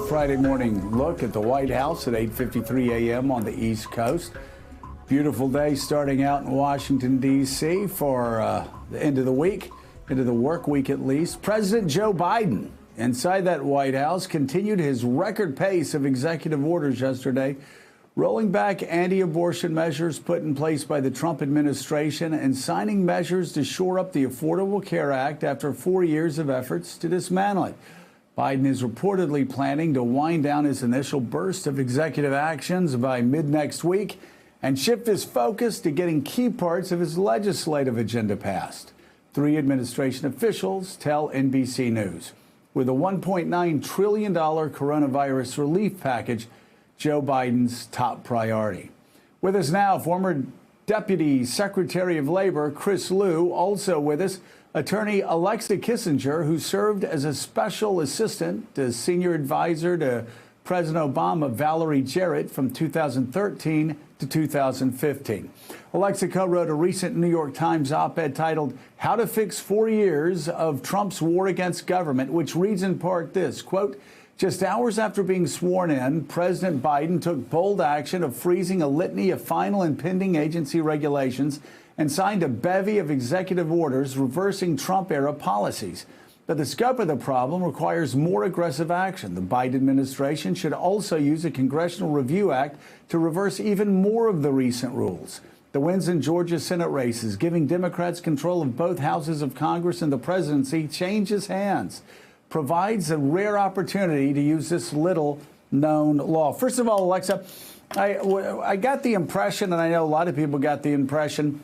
Friday morning look at the White House at 8:53 a.m. on the East Coast. Beautiful day starting out in Washington, D.C. for the end of the week, into the work week at least. President Joe Biden inside that White House continued his record pace of executive orders yesterday, rolling back anti-abortion measures put in place by the Trump administration and signing measures to shore up the Affordable Care Act after 4 years of efforts to dismantle it. Biden is reportedly planning to wind down his initial burst of executive actions by mid-next week and shift his focus to getting key parts of his legislative agenda passed. 3 administration officials tell NBC News. With a $1.9 trillion coronavirus relief package, Joe Biden's top priority. With us now, former Deputy Secretary of Labor Chris Lu, also with us, attorney Alexa Kissinger, who served as a special assistant to senior advisor to President Obama, Valerie Jarrett, from 2013 to 2015. Alexa co-wrote a recent New York Times op-ed titled "How to Fix 4 Years of Trump's War Against Government," which reads in part this, quote, "Just hours after being sworn in, President Biden took bold action of freezing a litany of final and pending agency regulations and signed a bevy of executive orders reversing Trump-era policies. But the scope of the problem requires more aggressive action. The Biden administration should also use a Congressional Review Act to reverse even more of the recent rules. The wins in Georgia Senate races, giving Democrats control of both houses of Congress and the presidency, changes hands, provides a rare opportunity to use this little-known law." First of all, Alexa, I got the impression, and I know a lot of people got the impression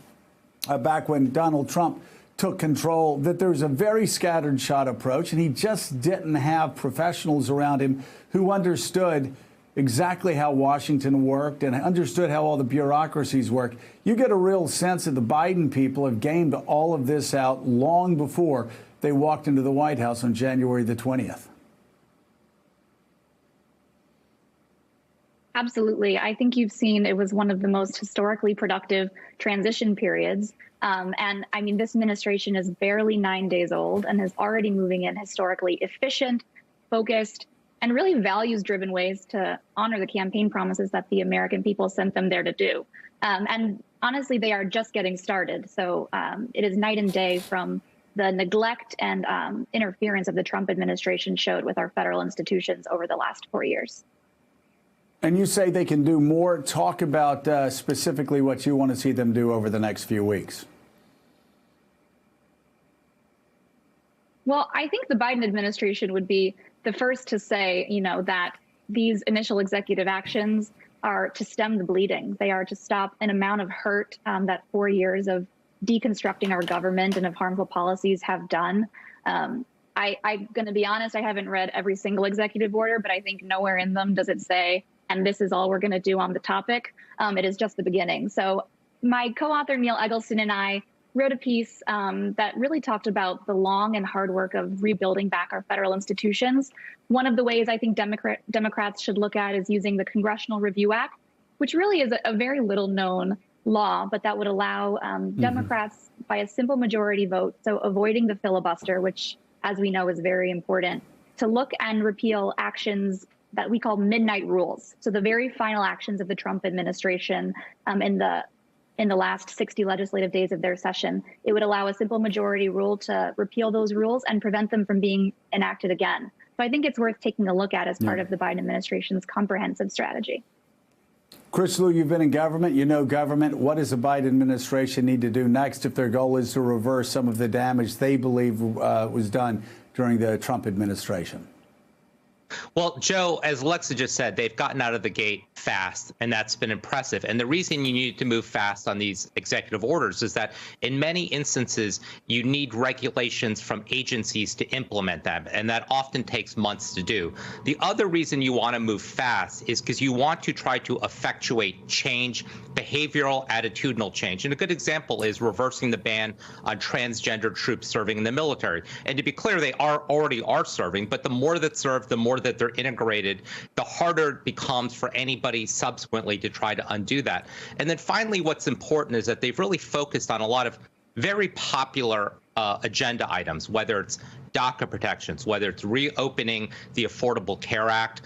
back when Donald Trump took control, that there was a very scattered shot approach, and he just didn't have professionals around him who understood exactly how Washington worked and understood how all the bureaucracies work. You get a real sense that the Biden people have gamed all of this out long before they walked into the White House on January the 20th. Absolutely. I think you've seen it was one of the most historically productive transition periods. And I mean, this administration is barely 9 days old and is already moving in historically efficient, focused, and really values-driven ways to honor the campaign promises that the American people sent them there to do. And honestly, they are just getting started. So it is night and day from the neglect and interference of the Trump administration showed with our federal institutions over the last 4 years. And you say they can do more. Talk about specifically what you want to see them do over the next few weeks. Well, I think the Biden administration would be the first to say, that these initial executive actions are to stem the bleeding. They are to stop an amount of hurt that 4 years of deconstructing our government and of harmful policies have done. I'm going to be honest, I haven't read every single executive order, but I think nowhere in them does it say, and this is all we're going to do on the topic. It is just the beginning. So my co-author Neil Eggleston and I wrote a piece that really talked about the long and hard work of rebuilding back our federal institutions. One of the ways I think Democrats should look at is using the Congressional Review Act, which really is a very little known law, but that would allow Democrats by a simple majority vote, so avoiding the filibuster, which, as we know, is very important, to look and repeal actions that we call midnight rules. So the very final actions of the Trump administration in the last 60 legislative days of their session. It would allow a simple majority rule to repeal those rules and prevent them from being enacted again. So I think it's worth taking a look at as part of the Biden administration's comprehensive strategy. Chris Lu, you've been in government. You know government. What does the Biden administration need to do next if their goal is to reverse some of the damage they believe was done during the Trump administration? Well, Joe, as Alexa just said, they've gotten out of the gate fast, and that's been impressive. And the reason you need to move fast on these executive orders is that in many instances, you need regulations from agencies to implement them, and that often takes months to do. The other reason you want to move fast is because you want to try to effectuate change, behavioral, attitudinal change. And a good example is reversing the ban on transgender troops serving in the military. And to be clear, they already are serving, but the more that serve, the more that they're integrated, the harder it becomes for anybody subsequently to try to undo that. And then finally, what's important is that they've really focused on a lot of very popular agenda items, whether it's DACA protections, whether it's reopening the Affordable Care Act,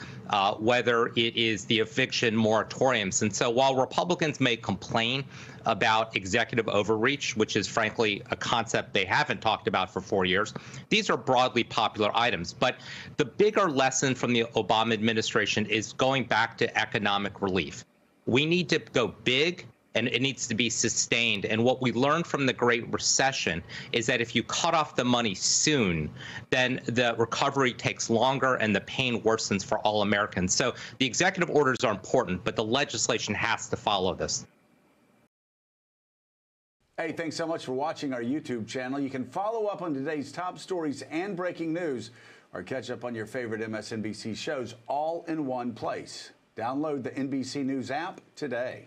whether it is the eviction moratoriums. And so while Republicans may complain about executive overreach, which is frankly a concept they haven't talked about for 4 years, these are broadly popular items. But the bigger lesson from the Obama administration is going back to economic relief. We need to go big, and it needs to be sustained. And what we learned from the Great Recession is that if you cut off the money soon, then the recovery takes longer and the pain worsens for all Americans. So the executive orders are important, but the legislation has to follow this. Hey, thanks so much for watching our YouTube channel. You can follow up on today's top stories and breaking news, or catch up on your favorite MSNBC shows all in one place. Download the NBC News app today.